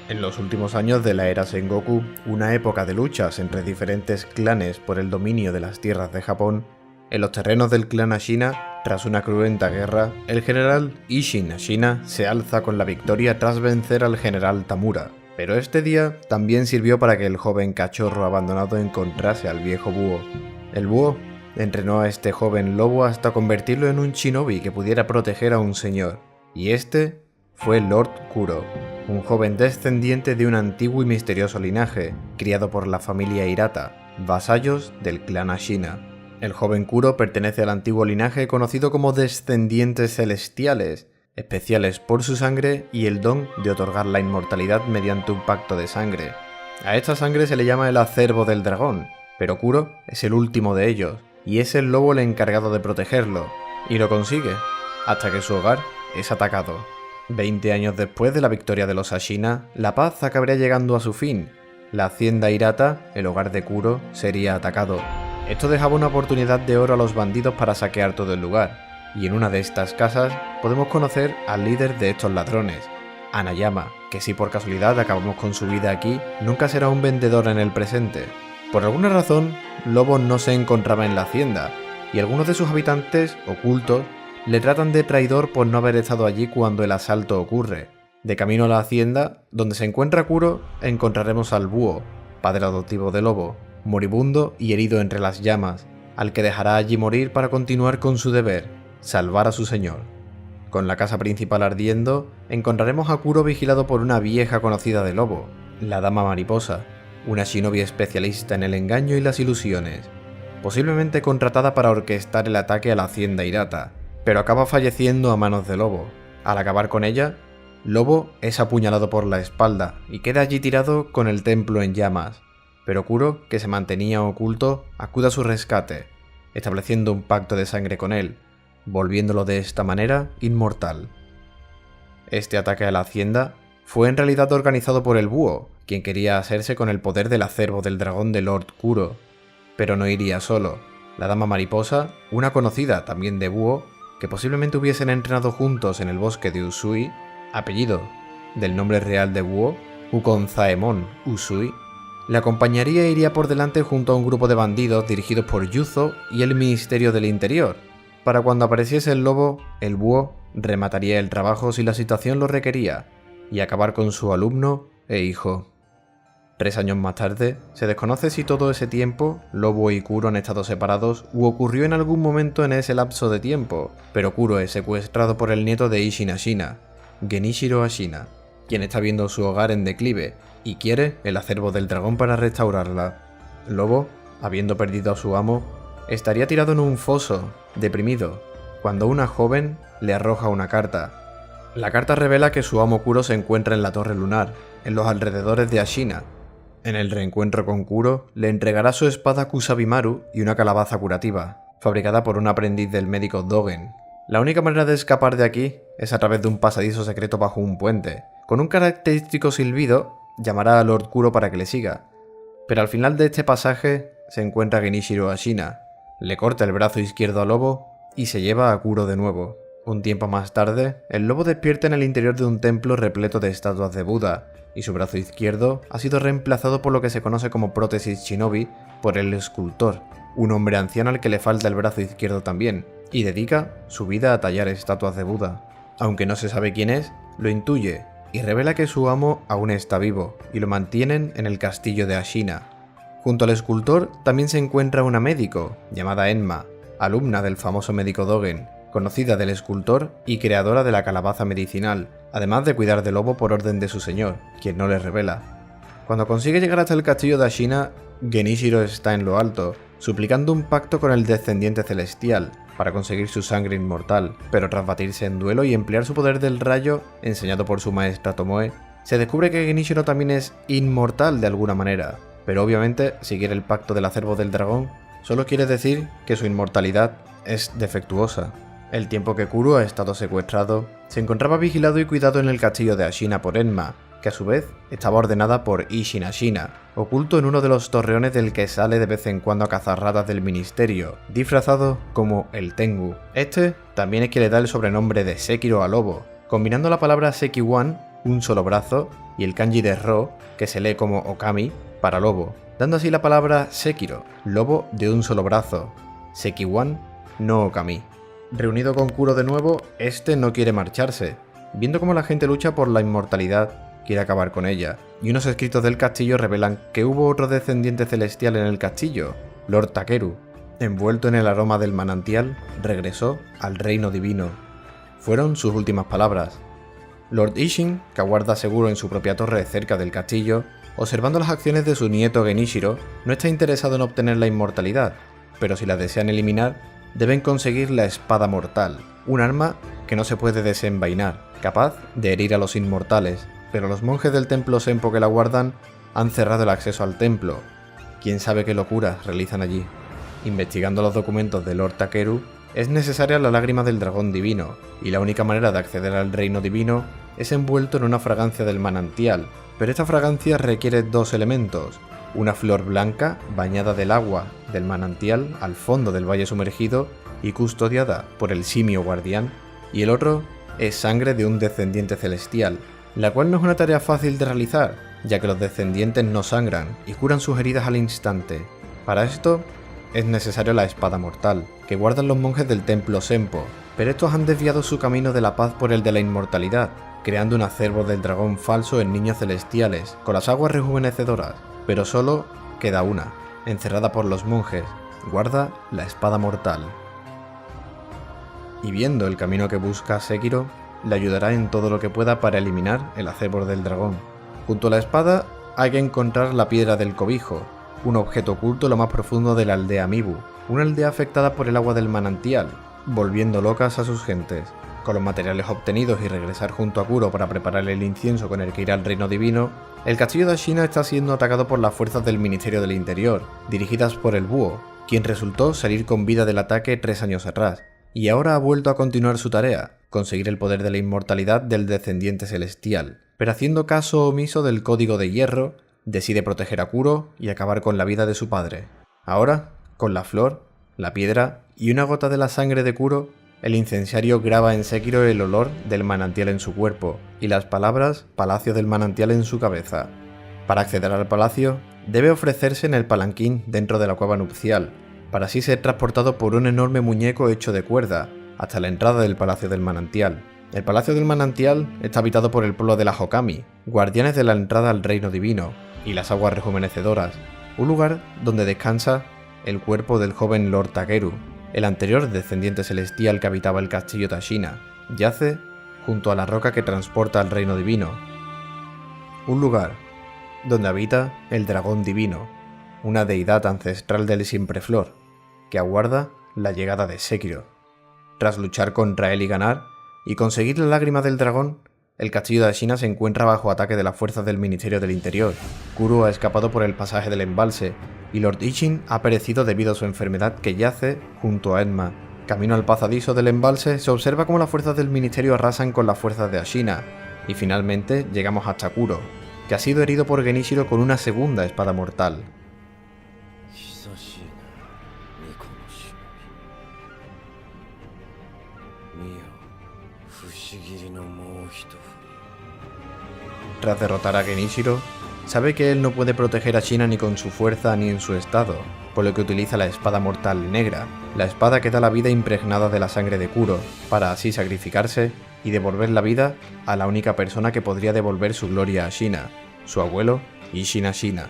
En los últimos años de la era Sengoku, una época de luchas entre diferentes clanes por el dominio de las tierras de Japón, en los terrenos del clan Ashina, tras una cruenta guerra, el general Isshin Ashina se alza con la victoria tras vencer al general Tamura. Pero este día también sirvió para que el joven cachorro abandonado encontrase al viejo búho. El búho entrenó a este joven lobo hasta convertirlo en un shinobi que pudiera proteger a un señor, y este fue Lord Kuro, un joven descendiente de un antiguo y misterioso linaje, criado por la familia Hirata, vasallos del clan Ashina. El joven Kuro pertenece al antiguo linaje conocido como descendientes celestiales, especiales por su sangre y el don de otorgar la inmortalidad mediante un pacto de sangre. A esta sangre se le llama el acervo del dragón, pero Kuro es el último de ellos, y es el lobo el encargado de protegerlo, y lo consigue, hasta que su hogar es atacado. 20 años después de la victoria de los Ashina, la paz acabaría llegando a su fin. La hacienda Hirata, el hogar de Kuro, sería atacado. Esto dejaba una oportunidad de oro a los bandidos para saquear todo el lugar, y en una de estas casas podemos conocer al líder de estos ladrones, Hanayama, que si por casualidad acabamos con su vida aquí, nunca será un vendedor en el presente. Por alguna razón, Lobo no se encontraba en la hacienda, y algunos de sus habitantes, ocultos, le tratan de traidor por no haber estado allí cuando el asalto ocurre. De camino a la hacienda, donde se encuentra Kuro, encontraremos al búho, padre adoptivo de Lobo, moribundo y herido entre las llamas, al que dejará allí morir para continuar con su deber, salvar a su señor. Con la casa principal ardiendo, encontraremos a Kuro vigilado por una vieja conocida de Lobo, la Dama Mariposa, una shinobi especialista en el engaño y las ilusiones, posiblemente contratada para orquestar el ataque a la hacienda Hirata, pero acaba falleciendo a manos de Lobo. Al acabar con ella, Lobo es apuñalado por la espalda y queda allí tirado con el templo en llamas, pero Kuro, que se mantenía oculto, acude a su rescate, estableciendo un pacto de sangre con él, volviéndolo de esta manera inmortal. Este ataque a la hacienda fue en realidad organizado por el búho, quien quería hacerse con el poder del acervo del dragón de Lord Kuro, pero no iría solo. La Dama Mariposa, una conocida también de búho, que posiblemente hubiesen entrenado juntos en el bosque de Usui, apellido del nombre real de búho, Ukonzaemon Usui, le acompañaría e iría por delante junto a un grupo de bandidos dirigidos por Yuzo y el Ministerio del Interior. Para cuando apareciese el lobo, el búho remataría el trabajo si la situación lo requería, y acabar con su alumno e hijo. 3 años más tarde, se desconoce si todo ese tiempo Lobo y Kuro han estado separados u ocurrió en algún momento en ese lapso de tiempo, pero Kuro es secuestrado por el nieto de Isshin Ashina, Genichiro Ashina, quien está viendo su hogar en declive y quiere el acervo del dragón para restaurarla. Lobo, habiendo perdido a su amo, estaría tirado en un foso, deprimido, cuando una joven le arroja una carta. La carta revela que su amo Kuro se encuentra en la Torre Lunar, en los alrededores de Ashina. En el reencuentro con Kuro, le entregará su espada Kusabimaru y una calabaza curativa, fabricada por un aprendiz del médico Dogen. La única manera de escapar de aquí es a través de un pasadizo secreto bajo un puente. Con un característico silbido, llamará a Lord Kuro para que le siga. Pero al final de este pasaje se encuentra Genichiro Ashina, le corta el brazo izquierdo al lobo y se lleva a Kuro de nuevo. Un tiempo más tarde, el lobo despierta en el interior de un templo repleto de estatuas de Buda, y su brazo izquierdo ha sido reemplazado por lo que se conoce como prótesis shinobi por el escultor, un hombre anciano al que le falta el brazo izquierdo también, y dedica su vida a tallar estatuas de Buda. Aunque no se sabe quién es, lo intuye, y revela que su amo aún está vivo, y lo mantienen en el castillo de Ashina. Junto al escultor también se encuentra una médico, llamada Enma, alumna del famoso médico Dogen, conocida del escultor y creadora de la calabaza medicinal, además de cuidar del lobo por orden de su señor, quien no le revela. Cuando consigue llegar hasta el castillo de Ashina, Genichiro está en lo alto, suplicando un pacto con el descendiente celestial, para conseguir su sangre inmortal, pero tras batirse en duelo y emplear su poder del rayo, enseñado por su maestra Tomoe, se descubre que Genichiro también es inmortal de alguna manera, pero obviamente si quiere el pacto del acervo del dragón, solo quiere decir que su inmortalidad es defectuosa. El tiempo que Kuro ha estado secuestrado, se encontraba vigilado y cuidado en el castillo de Ashina por Enma, que a su vez estaba ordenada por Isshin Ashina, oculto en uno de los torreones del que sale de vez en cuando a cazar ratas del ministerio, disfrazado como el Tengu. Este también es quien le da el sobrenombre de Sekiro a Lobo, combinando la palabra Sekiwan, un solo brazo, y el kanji de Ro, que se lee como Okami, para lobo, dando así la palabra Sekiro, lobo de un solo brazo, Sekiwan no Okami. Reunido con Kuro de nuevo, este no quiere marcharse. Viendo cómo la gente lucha por la inmortalidad, quiere acabar con ella, y unos escritos del castillo revelan que hubo otro descendiente celestial en el castillo, Lord Takeru. Envuelto en el aroma del manantial, regresó al reino divino. Fueron sus últimas palabras. Lord Ishin, que aguarda seguro en su propia torre cerca del castillo, observando las acciones de su nieto Genishiro, no está interesado en obtener la inmortalidad, pero si la desean eliminar, deben conseguir la espada mortal, un arma que no se puede desenvainar, capaz de herir a los inmortales, pero los monjes del templo Senpo que la guardan han cerrado el acceso al templo. Quién sabe qué locuras realizan allí. Investigando los documentos de Lord Takeru, es necesaria la lágrima del dragón divino, y la única manera de acceder al reino divino es envuelto en una fragancia del manantial, pero esta fragancia requiere dos elementos: una flor blanca bañada del agua del manantial al fondo del valle sumergido y custodiada por el simio guardián, y el otro es sangre de un descendiente celestial, la cual no es una tarea fácil de realizar, ya que los descendientes no sangran y curan sus heridas al instante. Para esto es necesario la espada mortal, que guardan los monjes del templo Senpo, pero estos han desviado su camino de la paz por el de la inmortalidad, creando un acervo del dragón falso en niños celestiales, con las aguas rejuvenecedoras, pero solo queda una, encerrada por los monjes, guarda la espada mortal. Y viendo el camino que busca Sekiro, le ayudará en todo lo que pueda para eliminar el acervo del dragón. Junto a la espada hay que encontrar la piedra del cobijo, un objeto oculto en lo más profundo de la aldea Mibu, una aldea afectada por el agua del manantial, volviendo locas a sus gentes. Con los materiales obtenidos y regresar junto a Kuro para preparar el incienso con el que irá al reino divino, el castillo de Ashina está siendo atacado por las fuerzas del Ministerio del Interior, dirigidas por el Búho, quien resultó salir con vida del ataque 3 años atrás, y ahora ha vuelto a continuar su tarea, conseguir el poder de la inmortalidad del descendiente celestial, pero haciendo caso omiso del código de hierro, decide proteger a Kuro y acabar con la vida de su padre. Ahora, con la flor, la piedra y una gota de la sangre de Kuro, el incensario graba en Sekiro el olor del manantial en su cuerpo y las palabras Palacio del Manantial en su cabeza. Para acceder al palacio, debe ofrecerse en el palanquín dentro de la cueva nupcial, para así ser transportado por un enorme muñeco hecho de cuerda hasta la entrada del Palacio del Manantial. El Palacio del Manantial está habitado por el pueblo de las Okami, guardianes de la entrada al reino divino y las aguas rejuvenecedoras, un lugar donde descansa el cuerpo del joven Lord Takeru, el anterior descendiente celestial que habitaba el castillo de Ashina. Yace junto a la roca que transporta al reino divino, un lugar donde habita el dragón divino, una deidad ancestral del Siempreflor, que aguarda la llegada de Sekiro. Tras luchar contra él y ganar, y conseguir la lágrima del dragón, el castillo de Ashina se encuentra bajo ataque de las fuerzas del Ministerio del Interior. Kuro ha escapado por el pasaje del embalse, y Lord Ishin ha perecido debido a su enfermedad que yace junto a Enma. Camino al pasadizo del embalse se observa cómo las fuerzas del Ministerio arrasan con las fuerzas de Ashina, y finalmente llegamos hasta Kuro, que ha sido herido por Genishiro con una segunda espada mortal. Tras derrotar a Genishiro, sabe que él no puede proteger a Ashina ni con su fuerza ni en su estado, por lo que utiliza la espada mortal negra, la espada que da la vida impregnada de la sangre de Kuro, para así sacrificarse y devolver la vida a la única persona que podría devolver su gloria a Ashina, su abuelo Ishin Ashina.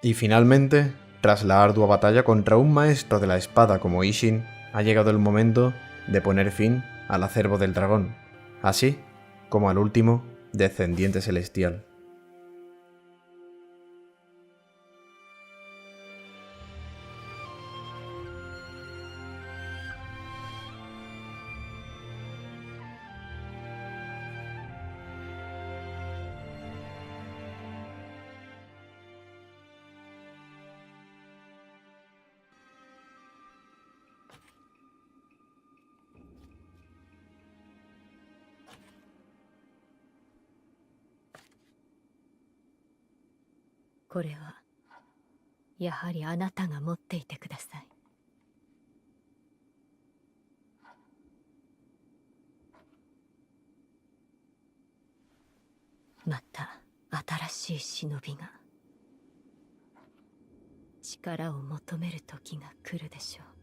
Y finalmente, tras la ardua batalla contra un maestro de la espada como Ishin, ha llegado el momento de poner fin al acervo del dragón, así como al último descendiente celestial.これはやはりあなたが持っていてください。また新しい忍びが力を求める時が来るでしょう。